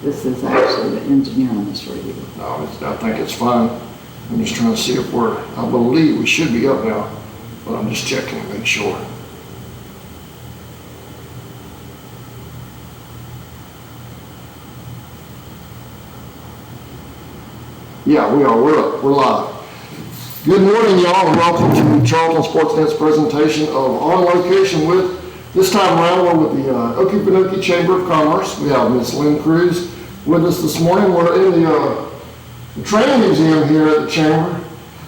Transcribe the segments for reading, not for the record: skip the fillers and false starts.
This is actually the engineer on this radio. No, I think it's fine. I'm just trying to see if I believe we should be up now, but I'm just checking to make sure. Yeah, we are. We're up. We're live. Good morning, y'all, and welcome to Charlton Sportsnet's presentation of On Location with, this time around, we're with the Okefenokee Chamber of Commerce. We have Miss Lynn Cruz with us this morning. We're in the training museum here at the Chamber.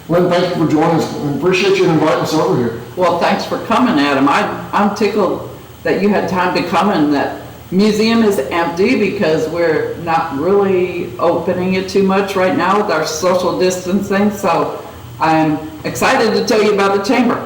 Lynn, thank you for joining us, and appreciate you inviting us over here. Well, thanks for coming, Adam. I'm tickled that you had time to come, and that museum is empty because we're not really opening it too much right now with our social distancing. So I'm excited to tell you about the chamber.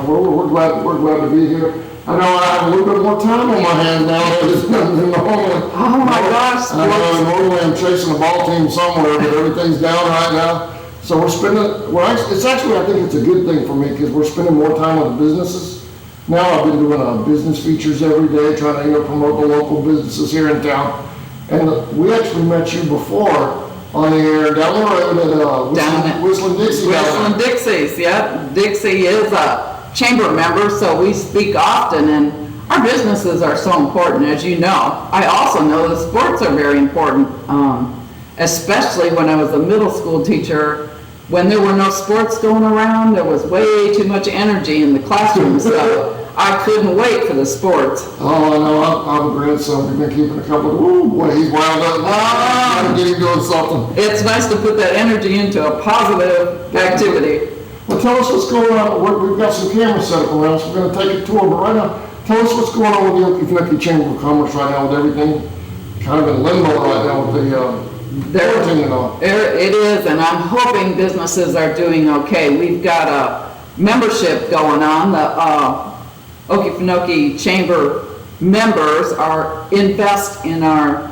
We're glad to be here. I know I have a little bit more time on my hands now than normally. Oh my gosh! I know normally I'm chasing a ball team somewhere, but everything's down right now. So we're spending. It's actually, I think it's a good thing for me because we're spending more time with the businesses. Now I've been doing business features every day, trying to promote the local businesses here in town. And we actually met you before on the air down the road at Whistling Dixie. Whistling Dixie's, yeah. Dixie is a chamber member, so we speak often, and our businesses are so important, as you know. I also know the sports are very important, especially when I was a middle school teacher. When there were no sports going around, there was way too much energy in the classroom, so I couldn't wait for the sports. Oh, I know. I'm a grandson. We've been keeping a couple of, oh boy, he's wound up. I'm getting doing something. It's nice to put that energy into a positive activity. Well, tell us what's going on. We've got some cameras set up around, so we're going to take a tour. But right now, tell us what's going on with the Okefenokee Chamber of Commerce right now with everything kind of in limbo right now with the quarantine and all. It is, and I'm hoping businesses are doing okay. We've got a membership going on. The Okefenokee Chamber members invest in our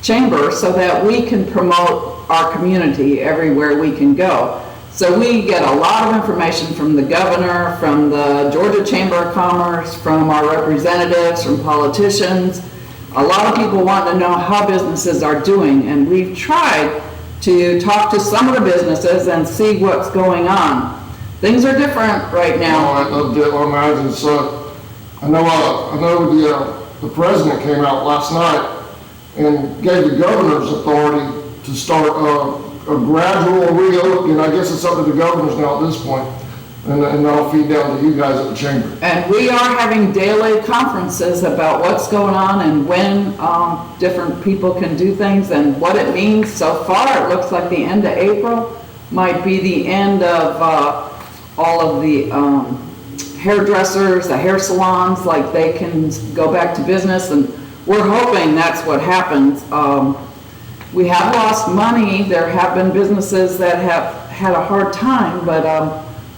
chamber so that we can promote our community everywhere we can go. So we get a lot of information from the governor, from the Georgia Chamber of Commerce, from our representatives, from politicians. A lot of people want to know how businesses are doing, and we've tried to talk to some of the businesses and see what's going on. Things are different right now. I imagine. So I know the president came out last night and gave the governor's authority to start a gradual reopening. I guess it's up to the governors now at this point, and that'll feed down to you guys at the chamber. And we are having daily conferences about what's going on and when different people can do things and what it means. So far, it looks like the end of April might be the end of all of the hairdressers, the hair salons, like they can go back to business, and we're hoping that's what happens. We have lost money. There have been businesses that have had a hard time, but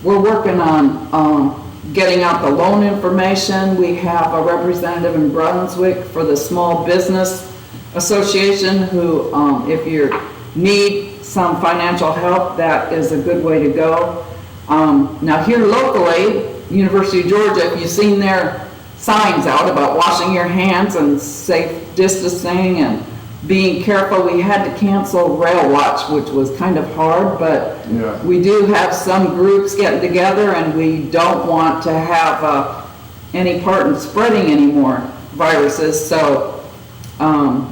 we're working on getting out the loan information. We have a representative in Brunswick for the Small Business Association who, if you need some financial help, that is a good way to go. Now here locally, University of Georgia, if you've seen their signs out about washing your hands and safe distancing and being careful, we had to cancel Rail Watch, which was kind of hard, but yeah. We do have some groups getting together, and we don't want to have any part in spreading any more viruses, so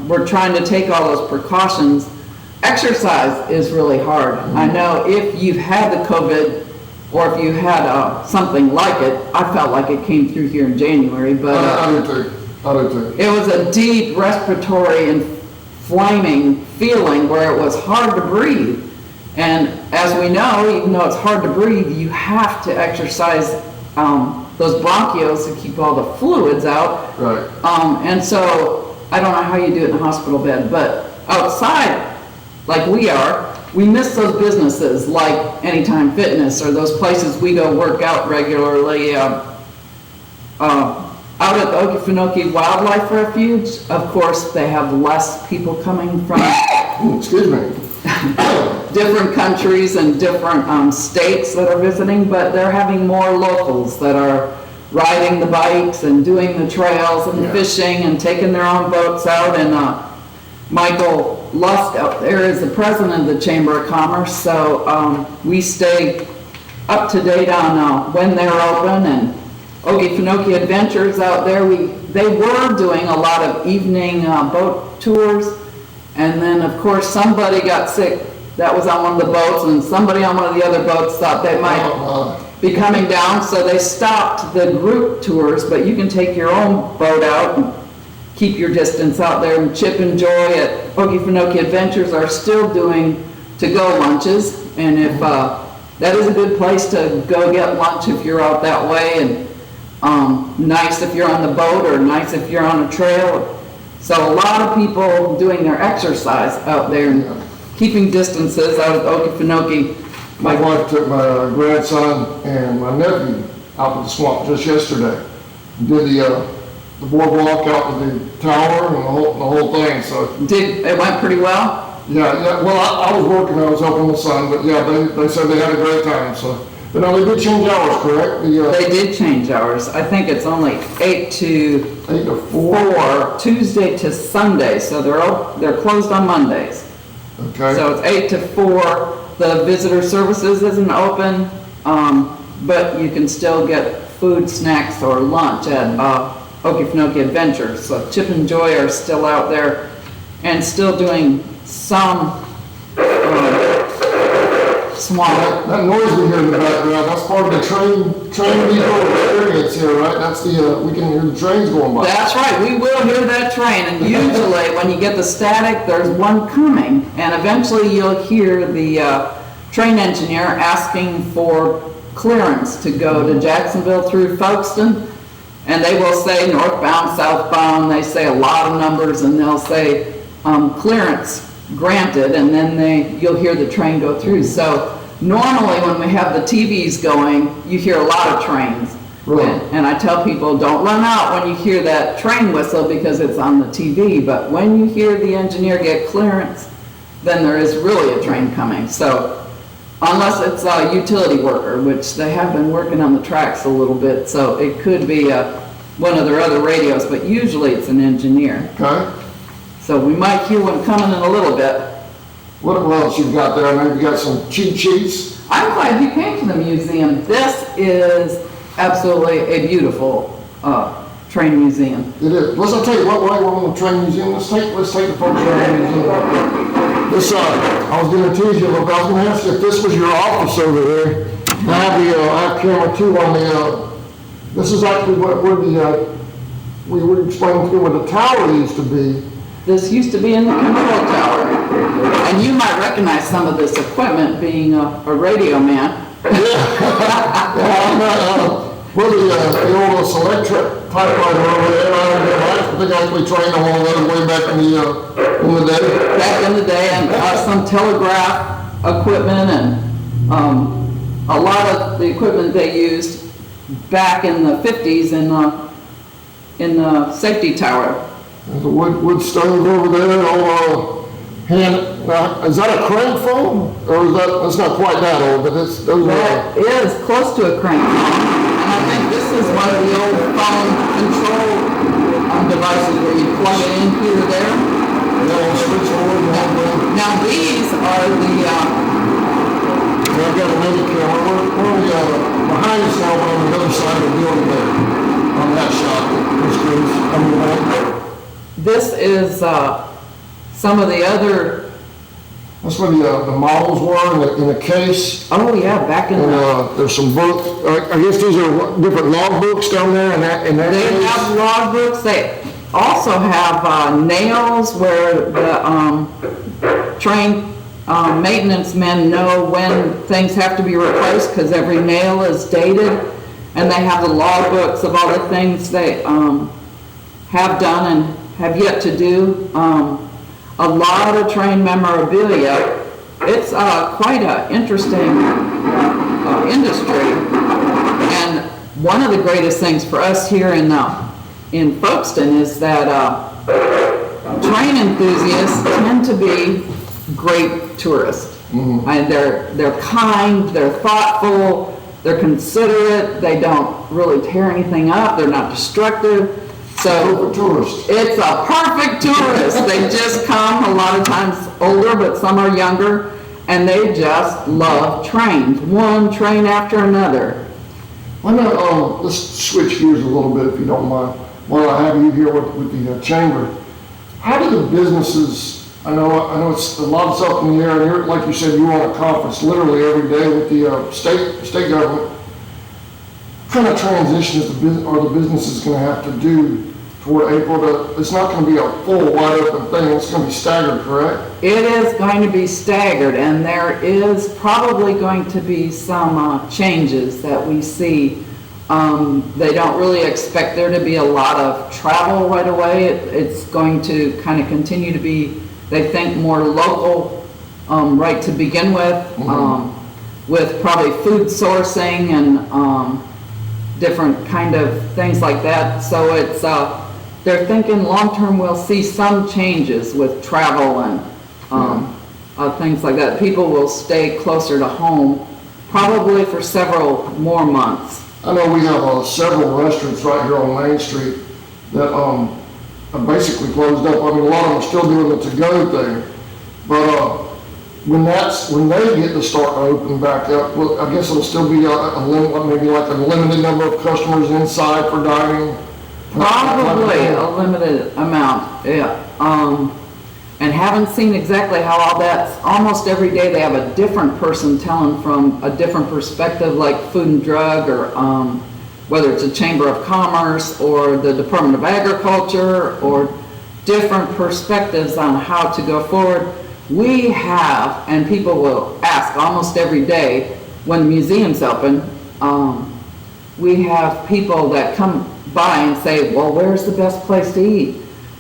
we're trying to take all those precautions. Exercise is really hard. Mm-hmm. I know if you've had the COVID, or if you had something like it, I felt like it came through here in January, but I do too. It was a deep respiratory inflaming feeling where it was hard to breathe. And as we know, even though it's hard to breathe, you have to exercise those bronchioles to keep all the fluids out. Right. And so I don't know how you do it in a hospital bed, but outside, like we are, we miss those businesses like Anytime Fitness or those places we go work out regularly. Out at the Okefenokee Wildlife Refuge, of course, they have less people coming from excuse me, different countries and different states that are visiting, but they're having more locals that are riding the bikes and doing the trails and Yeah. fishing and taking their own boats out. And Michael Lusk out there is the president of the Chamber of Commerce, so we stay up to date on when they're open. And Okefenokee Adventures out there, they were doing a lot of evening boat tours, and then of course somebody got sick that was on one of the boats, and somebody on one of the other boats thought they might be coming down, so they stopped the group tours, but you can take your own boat out and keep your distance out there. And Chip and Joy at Okefenokee Adventures are still doing to-go lunches, and if that is a good place to go get lunch if you're out that way, and nice if you're on the boat or nice if you're on a trail. So a lot of people doing their exercise out there and keeping distances out of Okefenokee. My wife took my grandson and my nephew out to the swamp just yesterday. Did the boardwalk out to the tower and the whole thing, so. It went pretty well? Yeah, well, I was working, I was helping the son, but yeah, they said they had a great time, so. But no, they did change hours, correct? They did change hours. I think it's only 8 to 4, Tuesday to Sunday, so they're closed on Mondays. Okay. So it's 8 to 4. The visitor services isn't open, but you can still get food, snacks, or lunch at Okefenokee Adventures. So Chip and Joy are still out there and still doing some swamp. That noise we hear in the background, that's part of the train depot experience here, right? That's we can hear the trains going by. That's right, we will hear that train, and usually when you get the static, there's one coming, and eventually you'll hear the train engineer asking for clearance to go to Jacksonville through Folkestone, and they will say northbound, southbound, they say a lot of numbers, and they'll say clearance granted, and then you'll hear the train go through. So normally when we have the TVs going, you hear a lot of trains. Right. And I tell people, don't run out when you hear that train whistle because it's on the TV, but when you hear the engineer get clearance, then there is really a train coming. So unless it's a utility worker, which they have been working on the tracks a little bit, so it could be one of their other radios, but usually it's an engineer. Okay. So we might hear one coming in a little bit. What else you've got there? I know you got some cheat sheets. I'm glad you came to the museum. This is absolutely a beautiful train museum. It is. Let's tell you what, while we're on the train museum, let's take the folks around the museum. This, I was going to tease you a little bit. I was going to ask you if this was your office over there. I have camera 2 on the, this is actually where we were explaining to you where the tower used to be. This used to be in the control tower. And you might recognize some of this equipment being a radio man. Well, the old Selectric typewriter over there, I think I actually trained on one of those way back in the day. Back in the day, and some telegraph equipment, and a lot of the equipment they used back in the 50s in the safety tower. There's a wood stove over there, all is that a crane phone? Or is that's not quite that old, but those That is close to a crane phone, and I think this is one of the old phone control devices where you plug it in here or there. Now these are the, I've got another camera, we're behind us now, but on the other side of the building there, on that shot, this is some of the other. That's where the models were in the case. Oh yeah, back in the. There's some books. I guess these are different log books down there in that They case. have log books. They also have nails where the train maintenance men know when things have to be replaced because every nail is dated, and they have the log books of all the things they have done and have yet to do. A lot of train memorabilia. It's quite an interesting industry, and one of the greatest things for us here in Folkestone is that train enthusiasts tend to be great tourists. And they're kind, they're thoughtful, they're considerate, they don't really tear anything up, they're not destructive. So Tourist. it's a perfect tourist. They just come, a lot of times older, but some are younger, and they just love trains, one train after another. Let's switch gears a little bit if you don't mind, while I have you here with the chamber. How do the businesses, I know it's a lot of stuff in the air, and you're, like you said, you're on a conference literally every day with the state government. What kind of transition are the businesses going to have to do toward April? It's not going to be a full wide open thing, it's going to be staggered, correct? It is going to be staggered, and there is probably going to be some changes that we see. They don't really expect there to be a lot of travel right away. It's going to kind of continue to be, they think, more local right to begin with probably food sourcing and different kind of things like that. So it's they're thinking long-term we'll see some changes with travel and things like that. People will stay closer to home probably for several more months. I know we have several restaurants right here on Main Street that are basically closed up. I mean, a lot of them are still doing the to-go thing. But when they get to start to open back up, well, I guess it'll still be maybe like a limited number of customers inside for dining. Probably a limited amount, yeah. And haven't seen exactly how all that's, almost every day they have a different person telling from a different perspective, like Food and Drug, or whether it's a Chamber of Commerce or the Department of Agriculture, or different perspectives on how to go forward. We have, and people will ask almost every day when the museum's open, we have people that come by and say, well, where's the best place to eat?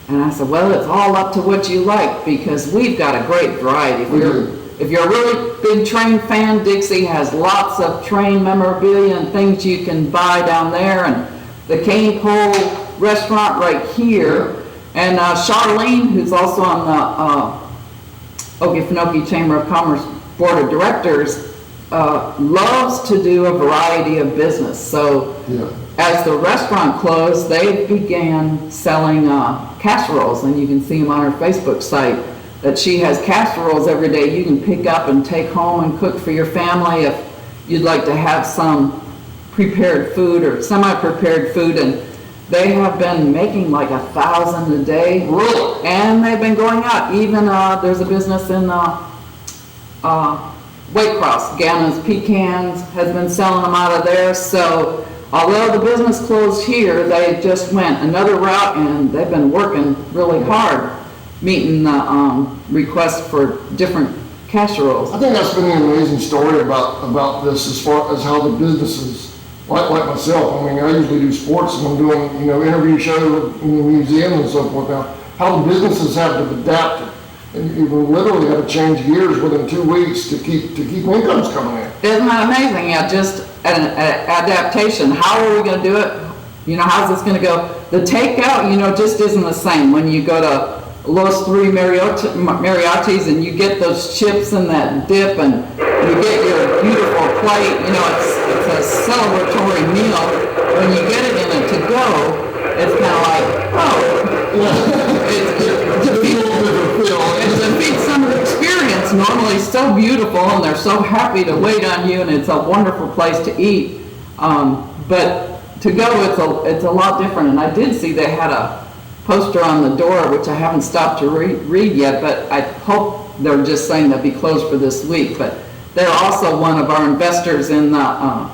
And I said, well, it's all up to what you like, because we've got a great variety. If you're a really big train fan, Dixie has lots of train memorabilia and things you can buy down there, and the Cane Pole restaurant right here. And Charlene, who's also on the Okefenokee Chamber of Commerce Board of Directors, loves to do a variety of business. So as the restaurant closed, they began selling casseroles, and you can see them on her Facebook site, that she has casseroles every day you can pick up and take home and cook for your family if you'd like to have some prepared food or semi-prepared food. And they have been making like 1,000 a day. Really? And they've been going out. Even there's a business in Waycross, Gannon's Pecans, has been selling them out of there. So although the business closed here, they just went another route, and they've been working really hard, meeting the requests for different casseroles. I think that's been an amazing story about this, as far as how the businesses, like myself, I mean, I usually do sports, and I'm doing, interview shows in the museum and so forth now, how the businesses have to adapt, and you literally have to change gears within 2 weeks to keep incomes coming in. Isn't that amazing? Yeah, just an adaptation. How are we going to do it? How's this going to go? The takeout, just isn't the same. When you go to Los Three Mariachis and you get those chips and that dip, and you get your beautiful plate, it's a celebratory meal. When you get it in a to-go, it's kind of like, it defeats some of the experience. Normally it's so beautiful, and they're so happy to wait on you, and it's a wonderful place to eat. But to go, it's a lot different. And I did see they had a poster on the door, which I haven't stopped to read yet, but I hope they're just saying they'll be closed for this week. But they're also one of our investors in the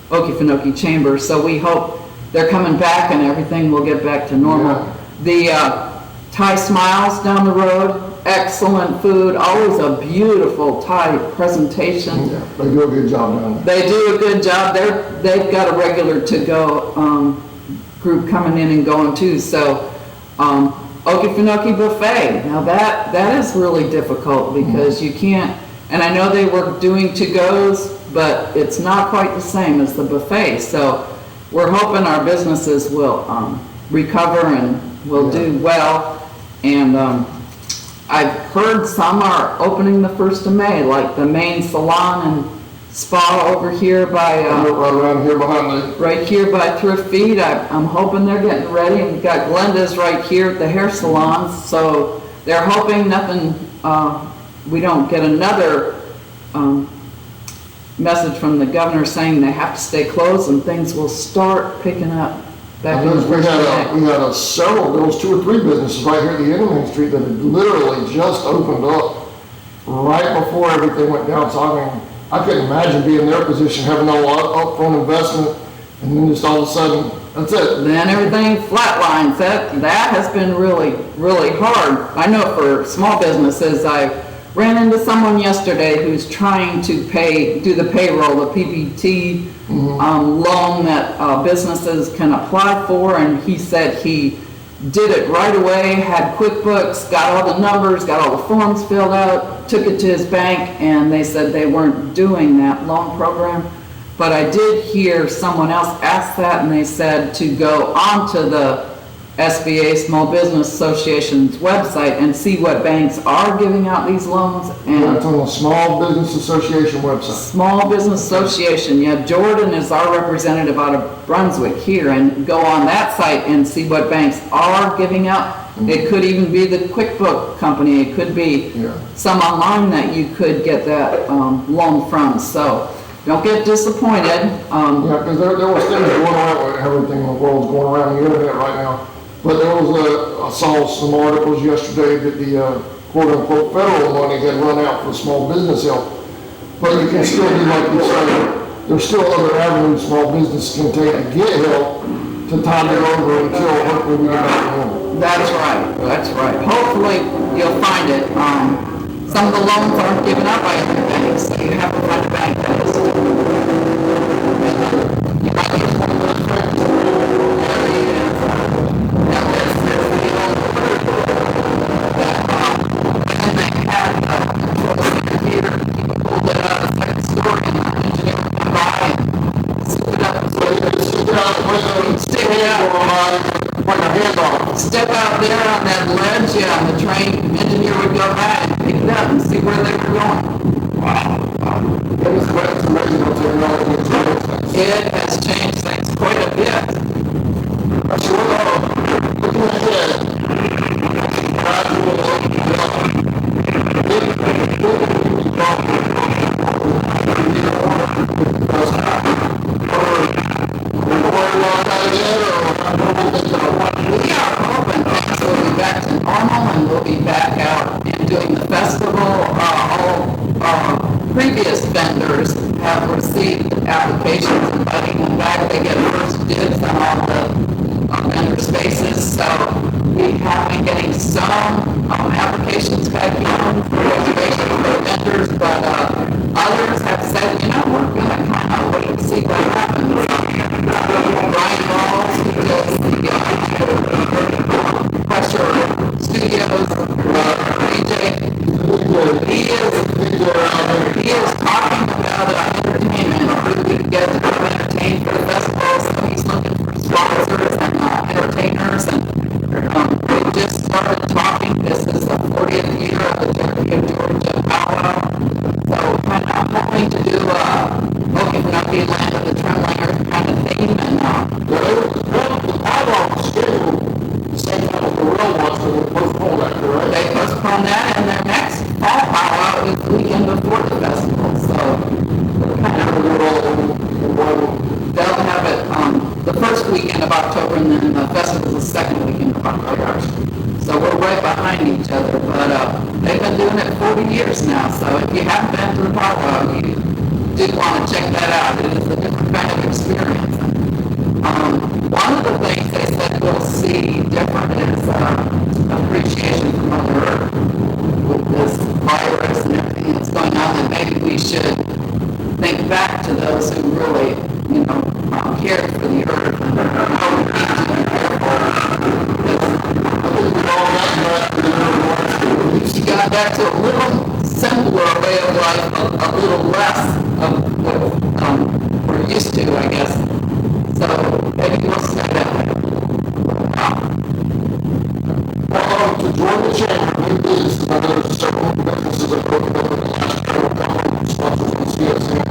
Okefenokee Chamber, so we hope they're coming back and everything will get back to normal. The Thai Smiles down the road, excellent food, always a beautiful Thai presentation. Yeah, they do a good job down there. They do a good job. They've got a regular to-go group coming in and going too. So Okefenokee Buffet, now that is really difficult, because you can't, and I know they were doing to-goes, but it's not quite the same as the buffet. So we're hoping our businesses will recover and will do well. And I've heard some are opening the 1st of May, like the main salon and spa over here by, Right around here behind the, right here by Thrift Feed. I'm hoping they're getting ready. And we've got Glenda's right here at the hair salon, so they're hoping we don't get another, message from the governor saying they have to stay closed and things will start picking up back in the we first had day. we had several, there was 2 or 3 businesses right here at the end of Main Street that had literally just opened up right before everything went down. So I mean, I couldn't imagine being in their position, having all upfront investment, and then just all of a sudden, that's it. Then everything flatlines. That has been really, really hard. I know for small businesses, I ran into someone yesterday who's trying to do the payroll, the PPT loan that businesses can apply for, and he said he did it right away, had QuickBooks, got all the numbers, got all the forms filled out, took it to his bank, and they said they weren't doing that loan program. But I did hear someone else ask that, and they said to go onto the SBA, Small Business Association's website and see what banks are giving out these loans. And It's on the Small Business Association website. Small Business Association, yeah, Jordan is our representative out of Brunswick here, and go on that site and see what banks are giving out. It could even be the QuickBook company, it could be some online that you could get that loan from, so don't get disappointed. Yeah, because there was things going on with everything in the world's going around the internet right now. But there was I saw some articles yesterday that the quote-unquote federal money had run out for small business help. But you can still do like you said, there's still other avenues small businesses can take to get help to tide it over until hopefully we get back to normal. That's right. Hopefully you'll find it. Some of the loans aren't given out by other banks, so you have to find a bank that is. You might use one of those friends. There he is. Now this is the old and they had a control center here. You can pull it out a second story and the engineer would come by and scoop it up. Step out there on that ledge, and the train engineer would go by and pick it up and see where they were going. Wow. It's amazing what technology has changed. It has changed things quite a bit. That's what looking ahead, We are hoping things will be back to normal and we'll be back out and doing the festival. All previous vendors have received applications inviting them back. They get first dibs on all the vendor spaces. So we have been getting some applications back in for reservations for vendors, but others have said, we're going to kind of wait and see what happens. Brian Balls, who does the Pressure Studios, DJ, he is talking about entertainment, who we can get to come entertain for the festival, so he's looking for sponsors and entertainers, and they just started talking. This is the 40th year of the Turkey of Georgia powwow, so kind of hoping to do Okefenokee, Land of the Tremblingers kind of theme, and they postponed that, and their next fall powwow is the weekend before the festival, so they're kind of they'll have it the first weekend of October, and then the festival's the second weekend of October. So we're right behind each other, but they've been doing it 40 years now, so if you haven't been to the powwow, you do want to check that out. It is a different kind of experience. One of the things they said we'll see different is appreciation for Mother Earth. With this virus and everything that's going on, that maybe we should think back to those who really, cared for the earth and how we need to be careful. You got back to a little simpler way of life, a little less of what we're used to, I guess. So maybe we'll stay that way. Well, to join the chamber, there's several businesses that are working on the last year, sponsors on CSN.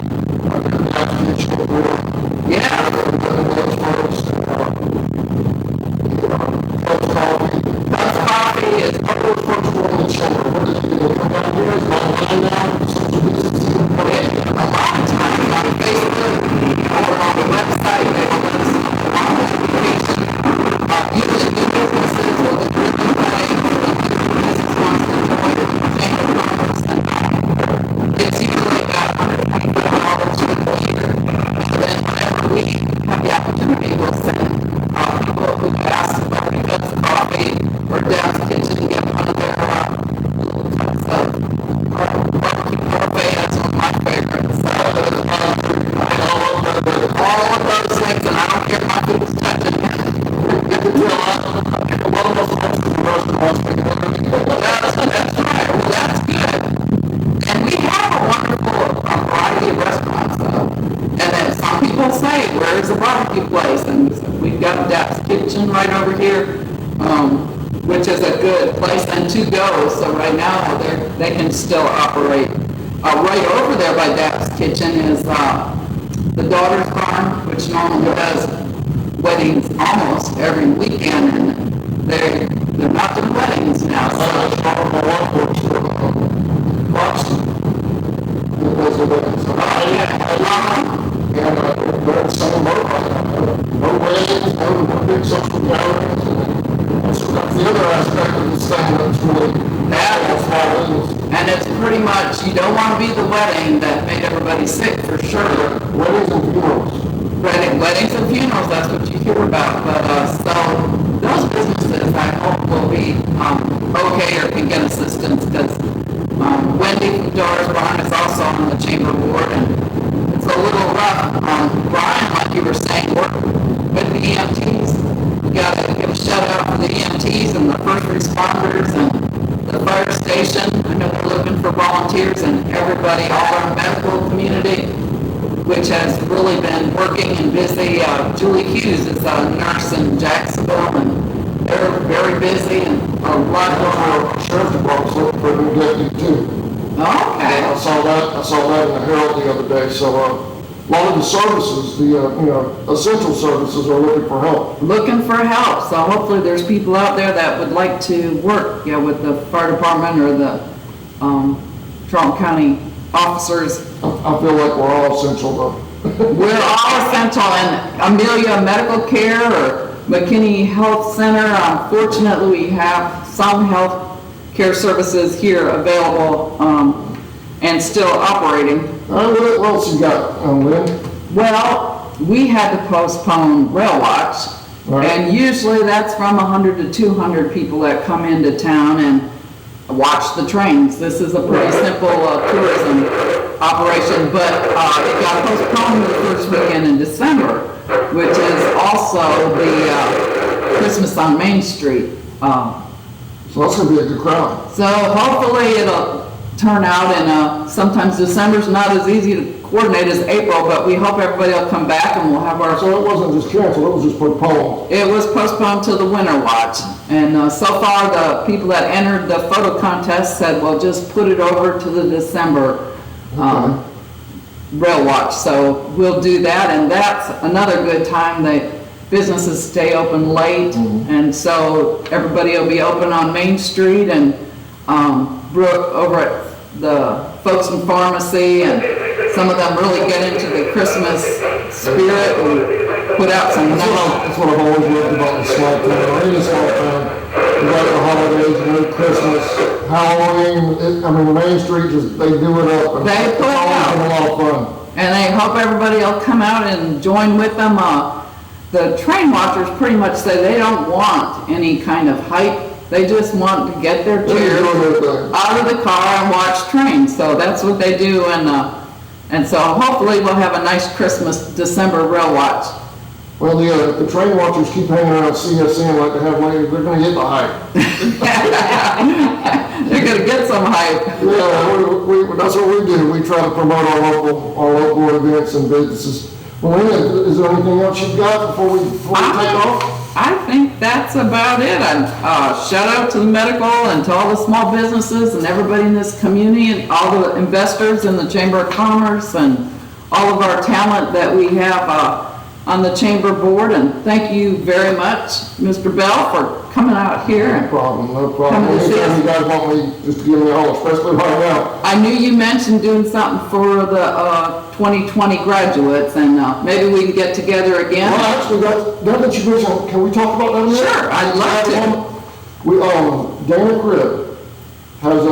a lot of us went to the restaurants. That's right. Well, that's good. And we have a wonderful variety of restaurants, though. And then some people say, where's the barbecue place? And we've got Dad's Kitchen right over here, which is a good place and to go. So right now, they can still operate. Right over there by Dad's Kitchen is the Daughter's Barn, which normally does weddings almost every weekend, and they're not doing weddings now. So. And during summer, no weddings, no big social gatherings. And so that's the other aspect of this thing that's really and it's pretty much, you don't want to be the wedding that made everybody sick, for sure. Weddings and funerals. Weddings and funerals, that's what you hear about. But so those businesses, I hope, will be okay or can get assistance, because Wendy from Daughter's Barn is also on the chamber board, and it's a little rough. Brian, like you were saying, worked with the EMTs. You got to give a shout out for the EMTs and the first responders and the fire station. I know we're looking for volunteers, and everybody, all our medical community, which has really been working and busy. Julie Hughes is a nurse in Jacksonville, and they're very busy, and a lot of Our sheriff's department's looking for a new deputy too. Okay. I saw that in the Herald the other day. So a lot of the services, the essential services, are looking for help. Looking for help, so hopefully there's people out there that would like to work, with the fire department or the Charlton County officers. I feel like we're all essential though. We're all essential, and Amelia Medical Care or McKinney Health Center, fortunately we have some health care services here available and still operating. What else you got, Lynn? Well, we had to postpone Rail Watch, Right. and usually that's from 100 to 200 people that come into town and watch the trains. This is a pretty simple tourism operation, but it got postponed the first weekend in December, which is also the Christmas on Main Street. So that's going to be a good crowd. So hopefully it'll turn out, and sometimes December's not as easy to coordinate as April, but we hope everybody will come back and we'll have our... So it wasn't just canceled, it was just postponed. It was postponed to the Winter Watch, and so far the people that entered the photo contest said, well, just put it over to the December Rail Watch, so we'll do that, and that's another good time. Businesses stay open late, and so everybody will be open on Main Street, and over at the folks in pharmacy, and some of them really get into the Christmas spirit and put out some That's what I've always loved about the small town, or any small town. You got the holidays, Christmas, Halloween. Main Street, they do it up. And They put it out. It's been a lot of fun. And I hope everybody will come out and join with them. The train watchers pretty much say they don't want any kind of hype. They just want to get their chairs out of the car and watch trains. So that's what they do. And so hopefully we'll have a nice Christmas December Rail Watch. Well, the train watchers keep hanging around CSN like they have lately. They're going to get the hype. They're going to get some hype. Yeah, that's what we do. We try to promote our local events and businesses. Well, Lynn, is there anything else you've got before we take off? I think that's about it. Shout out to the medical and to all the small businesses and everybody in this community and all the investors in the Chamber of Commerce and all of our talent that we have on the Chamber Board. And thank you very much, Mr. Bell, for coming out here. No problem. Anytime you guys want me, just give me a call, especially right now. I knew you mentioned doing something for the 2020 graduates, and maybe we can get together again. Well, actually, that that you mentioned, can we talk about that a minute? Sure, I'd love to. Dana Cribb has, I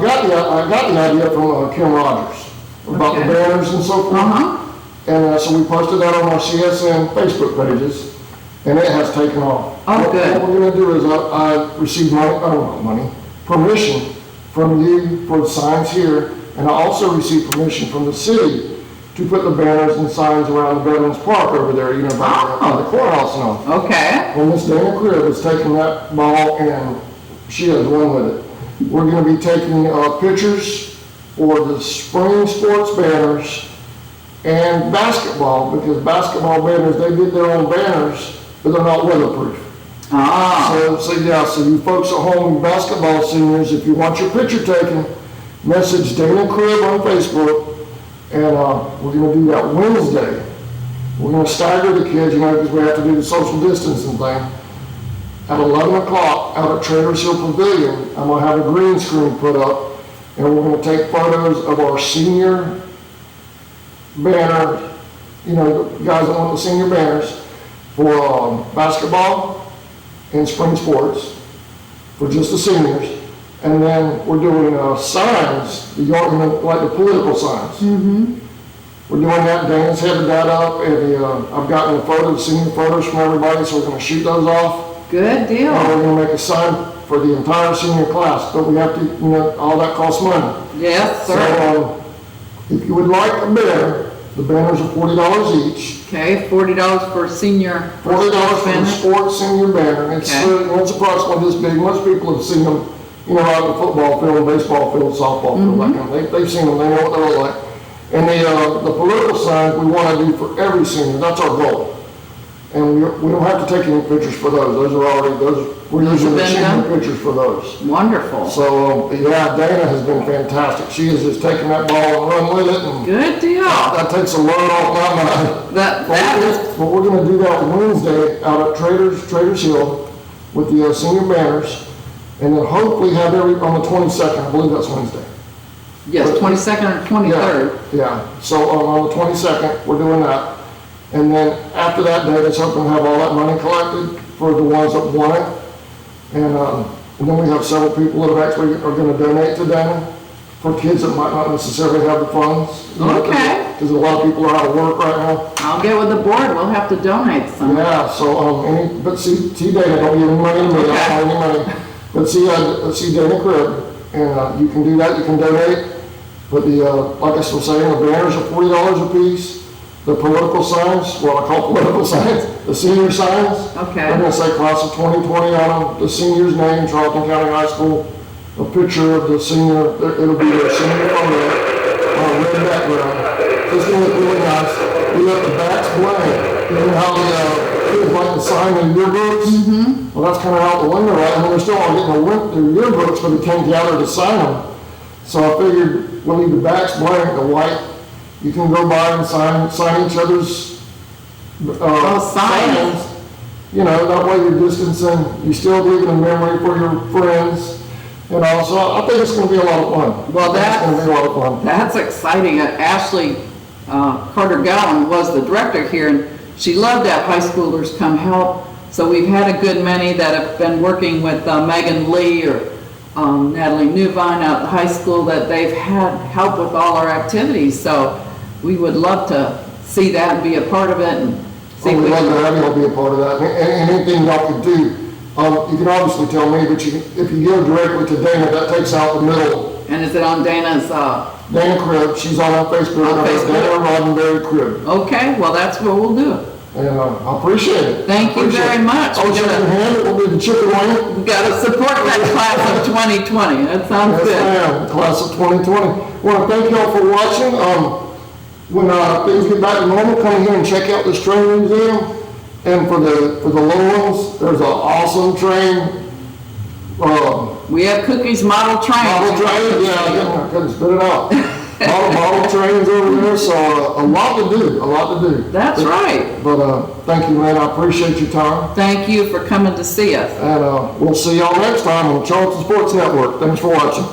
got the idea from Kim Rogers about the banners and so forth. And so we posted that on our CSN Facebook pages, and it has taken off. Oh, good. What we're going to do is I received permission from you for the signs here, and I also received permission from the city to put the banners and signs around the Veterans Park over there, you know, by the courthouse and all. Okay. Well, Miss Dana Cribb is taking that ball and she has run with it. We're gonna be taking pictures for the spring sports banners and basketball, because basketball banners, they get their own banners, but they're not weatherproof. So you folks at home, basketball seniors, if you want your picture taken, message Dana Cribb on Facebook, and we're gonna do that Wednesday. We're gonna stagger the kids, you know, because we have to do the social distancing thing. At 11 o'clock out at Traders Hill Pavilion, I'm gonna have a green screen put up, and we're gonna take photos of our senior banner, you know, the guys that want the senior banners for basketball and spring sports for just the seniors. And then we're doing signs, like the political signs. We're doing that. Dana's headed that up, and I've gotten the senior photos from everybody, so we're going to shoot those off. Good deal. And we're going to make a sign for the entire senior class, but we have to, you know, all that costs money. Yes, sir. So if you would like a banner, the banners are $40 each. Okay, $40 for senior. $40 for the sports senior banner. It's approximately this big. Most people have seen them, you know, out in the football field, baseball field, softball field, that kind of thing. They've seen them, they know what they look like. And the political signs we want to do for every senior. That's our goal. And we don't have to take any pictures for those. We're using the senior pictures for those. Wonderful. So, yeah, Dana has been fantastic. She has just taken that ball and run with it. And good deal. that takes a load off my mind. But we're going to do that Wednesday out at Traders Hill with the senior banners. And then hopefully have on the 22nd, I believe that's Wednesday. Yes, 22nd or 23rd. Yeah. So on the 22nd, we're doing that. And then after that day, let's hope to have all that money collected for the ones that want it. And then we have several people that actually are going to donate to Dana for kids that might not necessarily have the funds. Okay. Because a lot of people are out of work right now. I'll get with the board. We'll have to donate some. Yeah. So but see Dana, don't give any money to me. I don't have any money. But see Dana Cribb, and you can do that. You can donate. But like I was saying, the banners are $40 a piece. The political signs, what I call political signs, the senior signs. Okay. They're going to say class of 2020 on them, the senior's name, Charlton County High School, a picture of the senior, it'll be a senior photo on a red background. So it's going to look really nice. We let the backs blank. You know how the kids like to sign their yearbooks? Well, that's kind of out the window right now. They're still all getting their yearbooks, but they can't gather to sign them. So I figured we'll leave the backs blank, the white. You can go by and sign each other's signs. You know, that way you're distancing. You're still leaving a memory for your friends. And also, I think it's going to be a lot of fun. Well, that's going to be a lot of fun. That's exciting. Ashley Carter Gowan was the director here, and she loved to have high schoolers come help. So we've had a good many that have been working with Megan Lee or Natalie Newvine out at the high school, that they've had help with all our activities. So we would love to see that and be a part of it. And see we'd love to have y'all be a part of that. And anything y'all could do, you can obviously tell me, but if you go directly to Dana, that takes out the middle. And is it on Dana's? Dana Cribb. She's on Facebook. On Facebook. Dana Roddenberry Cribb. Okay, well that's what we'll do. And I appreciate it. Thank you very much. I'll shake your hand. It will be the chicken wing. We've got to support that class of 2020. That sounds good. Yes, ma'am. Class of 2020. I want to thank y'all for watching. When things get back to normal, come here and check out this train museum. And for the little ones, there's an awesome train. We have Cookie's model train. Model train, yeah, I couldn't spit it out. Model trains over there, so a lot to do. That's right. But thank you, man. I appreciate your time. Thank you for coming to see us. And we'll see y'all next time on the Charlton Sports Network. Thanks for watching.